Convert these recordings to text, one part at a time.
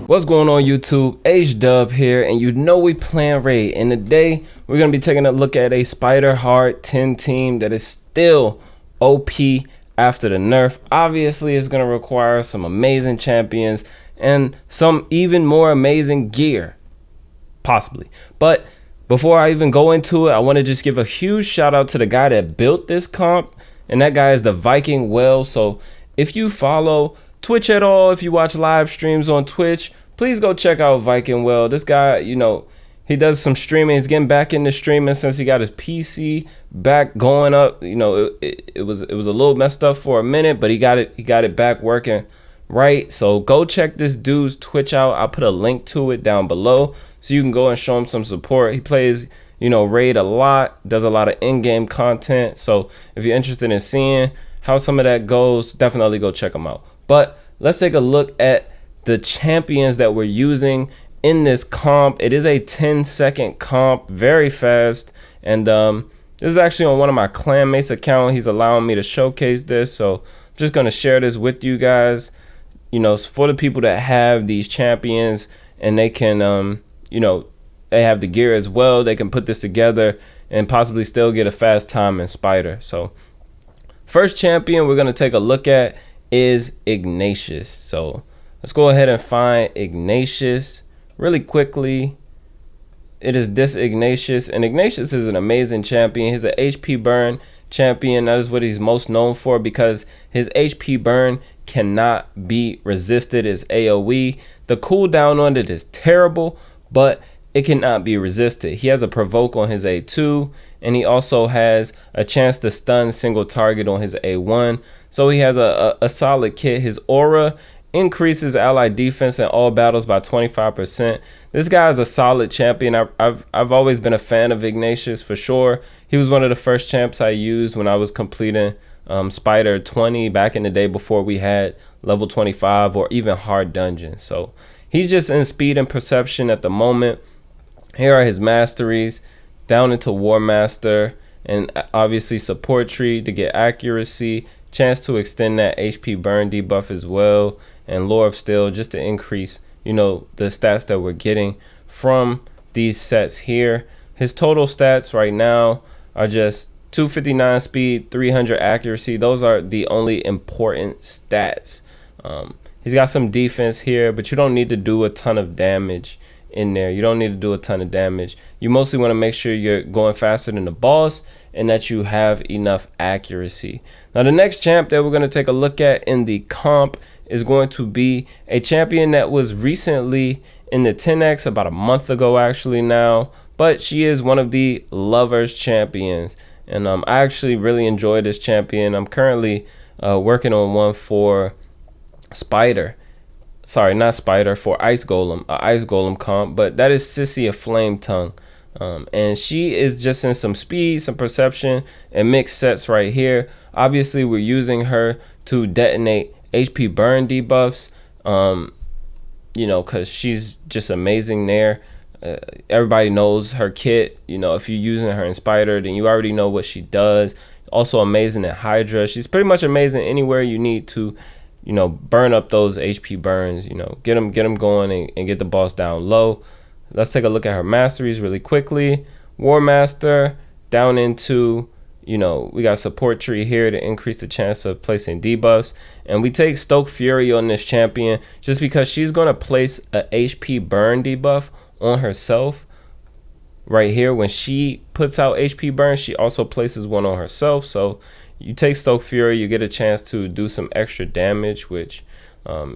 What's going on YouTube? H-Dub here, and you know we playing raid, and today we're going to be taking a look at a Spider Hard 10 team that is still OP after the nerf. Obviously it's going to require some amazing champions and some even more amazing gear, possibly. But before I even go into it, I want to just give a huge shout out to the guy that built this comp, and that guy is the Viking Well. So if you follow Twitch at all, if you watch live streams on Twitch, please go check out Viking Well. This guy, you know, he does some streaming. He's getting back into streaming since he got his PC back going up. You know, it was a little messed up for a minute, but he got it back working right. So go check this dude's Twitch out. I'll put a link to it down below so you can go and show him some support. He plays, you know, raid a lot, does a lot of in-game content. So if you're interested in seeing how some of that goes, definitely go check him out. But let's take a look at the champions that we're using in this comp. It is a 10-second comp, very fast, and this is actually on one of my clanmates account. He's allowing me to showcase this, so I'm just gonna share this with you guys, you know, for the people that have these champions and they can you know, they have the gear as well. They can put this together and possibly still get a fast time in Spider. So first champion we're gonna take a look at is Ignatius. So let's go ahead and find Ignatius really quickly. It is this Ignatius, and Ignatius is an amazing champion. He's an HP burn champion. That is what he's most known for, because his HP burn cannot be resisted as AoE. The cooldown on it is terrible, but it cannot be resisted. He has a provoke on his A2, and he also has a chance to stun single target on his A1. So he has a solid kit. His aura increases ally defense in all battles by 25%. This guy is a solid champion. I've always been a fan of Ignatius for sure. He was one of the first champs I used when I was completing Spider 20 back in the day, before we had level 25 or even hard dungeons. So he's just in speed and perception at the moment. Here are his masteries, down into War Master, and obviously support tree to get accuracy, chance to extend that HP burn debuff as well, and Lore of Steel just to increase, you know, the stats that we're getting from these sets here. His total stats right now are just 259 speed, 300 accuracy. Those are the only important stats. He's got some defense here, but you don't need to do a ton of damage in there. You don't need to do a ton of damage. You mostly want to make sure you're going faster than the boss and that you have enough accuracy. Now the next champ that we're going to take a look at in the comp is going to be a champion that was recently in the 10X about a month ago actually now, but she is one of the lovers champions, and I actually really enjoy this champion. I'm currently working on one for Spider. Sorry, not Spider, for Ice Golem, Ice Golem comp, but that is Sicia Flame tongue. And she is just in some speed, some perception, and mixed sets right here. Obviously, we're using her to detonate HP burn debuffs, you know, because she's just amazing there. Everybody knows her kit. You know, if you're using her in Spider, then you already know what she does. Also amazing at Hydra. She's pretty much amazing anywhere you need to, you know, burn up those HP burns, you know, get them going and get the boss down low. Let's take a look at her masteries really quickly. War Master, down into, you know, we got support tree here to increase the chance of placing debuffs. And we take Stoke Fury on this champion just because she's going to place a HP burn debuff on herself right here. When she puts out HP burn, she also places one on herself. So you take Stoke Fury, you get a chance to do some extra damage, which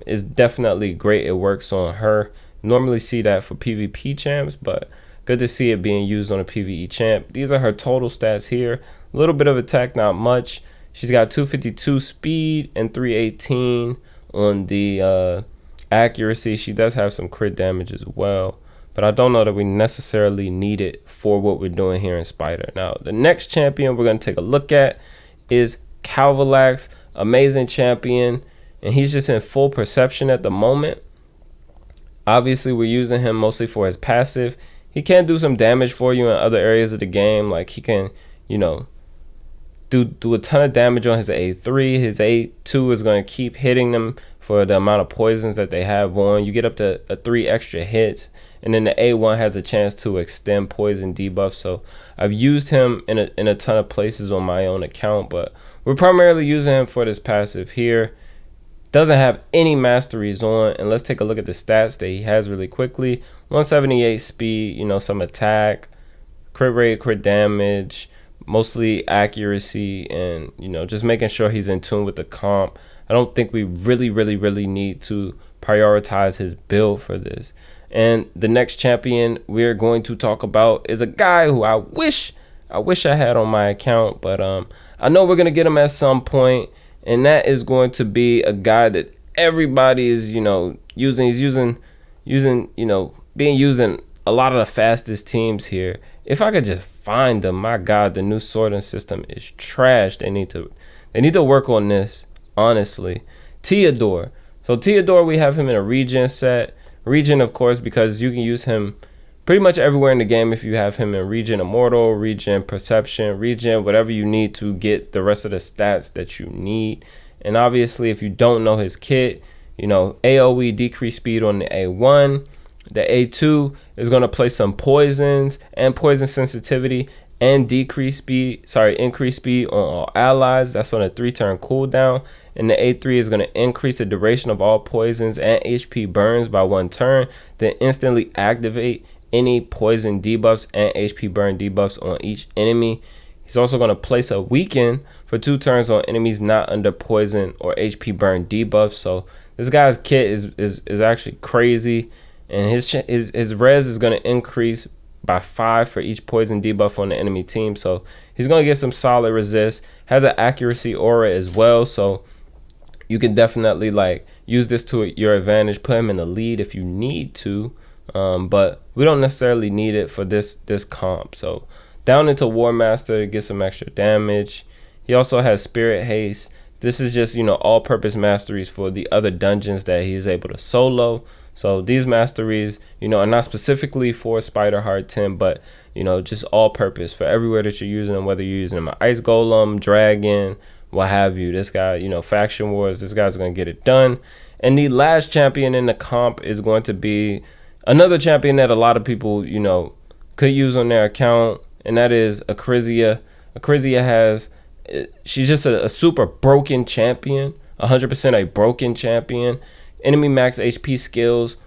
is definitely great. It works on her. Normally see that for PvP champs, but good to see it being used on a PvE champ. These are her total stats here. A little bit of attack, not much. She's got 252 speed and 318 on the accuracy. She does have some crit damage as well, but I don't know that we necessarily need it for what we're doing here in Spider. Now, the next champion we're going to take a look at is Cavillax, amazing champion, and he's just in full perception at the moment. Obviously, we're using him mostly for his passive. He can do some damage for you in other areas of the game, like he can, you know, do a ton of damage on his A3. His A2 is going to keep hitting them for the amount of poisons that they have on. You get up to 3 extra hits, and then the A1 has a chance to extend poison debuff. So I've used him in a ton of places on my own account, but we're primarily using him for this passive here. Doesn't have any masteries on, and let's take a look at the stats that he has really quickly. 178 speed, you know, some attack, crit rate, crit damage, mostly accuracy, and you know, just making sure he's in tune with the comp. I don't think we really need to prioritize his build for this. And the next champion we're going to talk about is a guy who I wish I had on my account, but I know we're gonna get him at some point, and that is going to be a guy that everybody is, you know, using. He's using, you know, being used in a lot of the fastest teams here. If I could just find them, my God, the new sorting system is trash. They need to work on this, honestly. Theodore. So Theodore, we have him in a regen set. Regen, of course, because you can use him pretty much everywhere in the game if you have him in regen immortal, regen perception, regen whatever you need to get the rest of the stats that you need. And obviously, if you don't know his kit, you know, AoE decrease speed on the A1. The A2 is going to place some poisons and poison sensitivity and increase speed on all allies. That's on a 3-turn cooldown. And the A3 is going to increase the duration of all poisons and HP burns by 1 turn, then instantly activate any poison debuffs and HP burn debuffs on each enemy. He's also going to place a weaken for 2 turns on enemies not under poison or HP burn debuffs. So this guy's kit is actually crazy. And his res is going to increase by 5 for each poison debuff on the enemy team. So he's going to get some solid resist. Has an accuracy aura as well. So you can definitely like use this to your advantage. Put him in the lead if you need to. But we don't necessarily need it for this comp. So down into War Master to get some extra damage. He also has Spirit Haste. This is just, you know, all-purpose masteries for the other dungeons that he is able to solo. So these masteries, you know, are not specifically for Spider Heart 10, but, you know, just all-purpose for everywhere that you're using them, whether you're using them Ice Golem, Dragon, what have you. This guy, you know, Faction Wars, this guy's going to get it done. And the last champion in the comp is going to be another champion that a lot of people, you know, could use on their account, and that is Acrizia. Acrizia has... she's just a super broken champion, 100% a broken champion. Enemy max HP skills,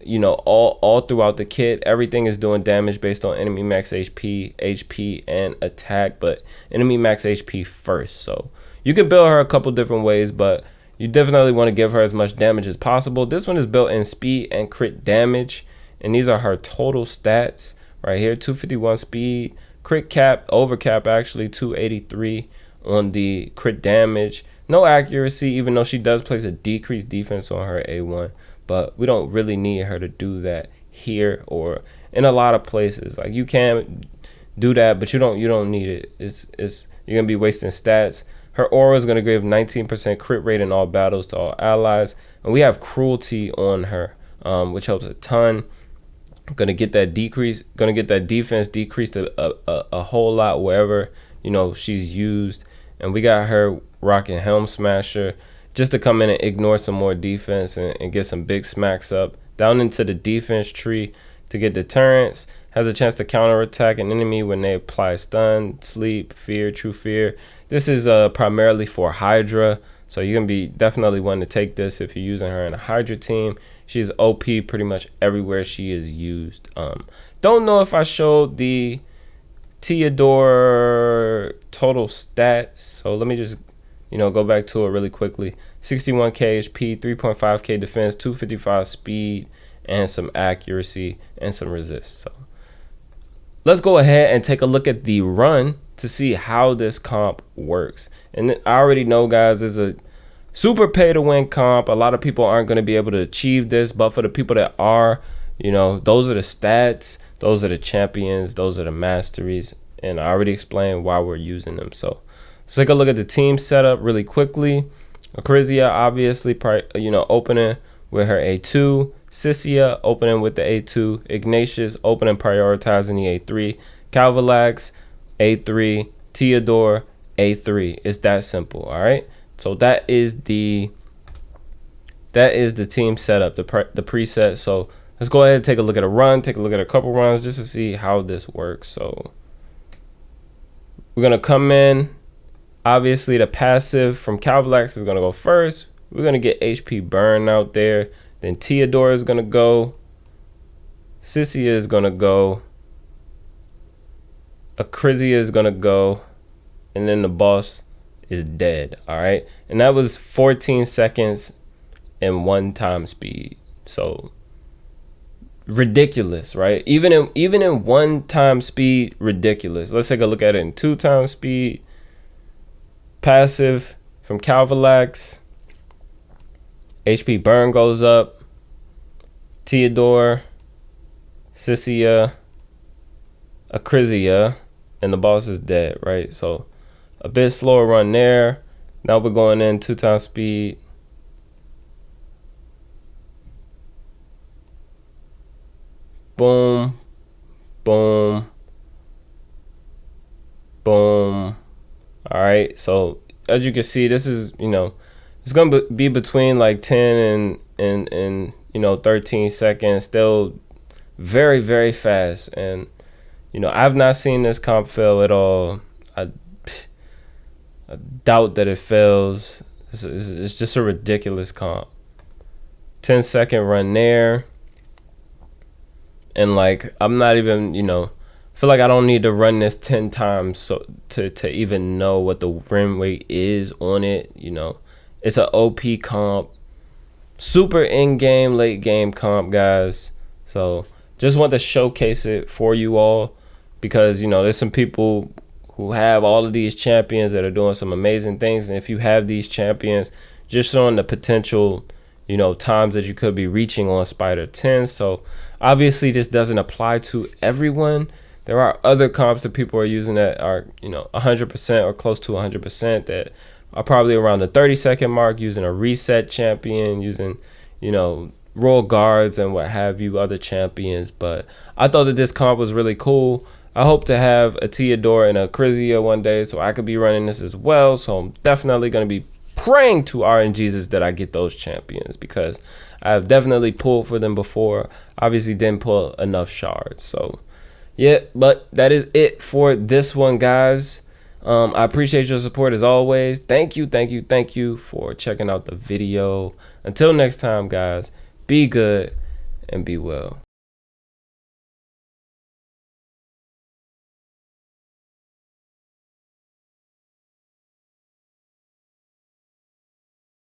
you know, all throughout the kit. Everything is doing damage based on enemy max HP, and attack, but enemy max HP first. So you can build her a couple different ways, but you definitely want to give her as much damage as possible. This one is built in speed and crit damage, and these are her total stats right here. 251 speed, crit cap, overcap actually 283 on the crit damage. No accuracy, even though she does place a decreased defense on her A1, but we don't really need her to do that here or in a lot of places. Like, you can do that, but you don't need it. It's you're gonna be wasting stats. Her aura is gonna give 19% crit rate in all battles to all allies, and we have cruelty on her, which helps a ton. Gonna get that defense decreased a whole lot wherever, you know, she's used. And we got her rocking Helm Smasher just to come in and ignore some more defense and get some big smacks up. Down into the defense tree to get deterrence. Has a chance to counterattack an enemy when they apply stun, sleep, fear, true fear. This is primarily for Hydra. So you're going to be definitely wanting to take this if you're using her in a Hydra team. She's OP pretty much everywhere she is used. Don't know if I showed the Theodore total stats, so let me just, you know, go back to it really quickly. 61k HP, 3.5k defense, 255 speed, and some accuracy and some resist. So let's go ahead and take a look at the run to see how this comp works. And I already know, guys, there's a super pay to win comp. A lot of people aren't going to be able to achieve this, but for the people that are, you know, those are the stats, those are the champions, those are the masteries, and I already explained why we're using them. So let's take a look at the team setup really quickly. Acrizia, obviously, you know, opening with her A2. Sicia opening with the A2. Ignatius opening prioritizing the A3. Cavillax, A3. Theodore, A3. It's that simple. All right. So that is the team setup, the preset. So let's go ahead and take a look at a run, take a look at a couple runs just to see how this works. So we're gonna come in. Obviously, the passive from Cavillax is gonna go first. We're gonna get HP burn out there. Then Theodore is gonna go. Sicia is gonna go. Acrizia is gonna go, and then the boss is dead. All right, and that was 14 seconds and 1 time speed. So ridiculous, right? Even in 1 time speed, ridiculous. Let's take a look at it in 2 time speed. Passive from Cavillax. HP burn goes up. Theodore, Sicia, Acrizia, and the boss is dead, right? So a bit slower run there. Now we're going in 2 times speed. Boom, boom, boom. All right, so as you can see, this is, it's gonna be between like 10 and 13 seconds. Still very, very fast. And I've not seen this comp fail at all. I doubt that it fails. It's just a ridiculous comp. 10-second run there. And like, I'm not even, feel like I don't need to run this 10 times so to even know what the rim rate is on it. It's an OP comp, super in-game, late-game comp, guys. So just want to showcase it for you all, because there's some people who have all of these champions that are doing some amazing things, and if you have these champions, just showing the potential times that you could be reaching on Spider 10. So obviously this doesn't apply to everyone. There are other comps that people are using that are 100% or close to 100% that are probably around the 30-second mark, using a reset champion, using royal guards and what have you, other champions. But I thought that this comp was really cool. I hope to have a Theodore and a Acrizia one day so I could be running this as well. So I'm definitely going to be praying to RNGesus that I get those champions, because I've definitely pulled for them before. Obviously didn't pull enough shards. So yeah, but that is it for this one, guys. I appreciate your support as always. Thank you for checking out the video. Until next time, guys, be good and be well.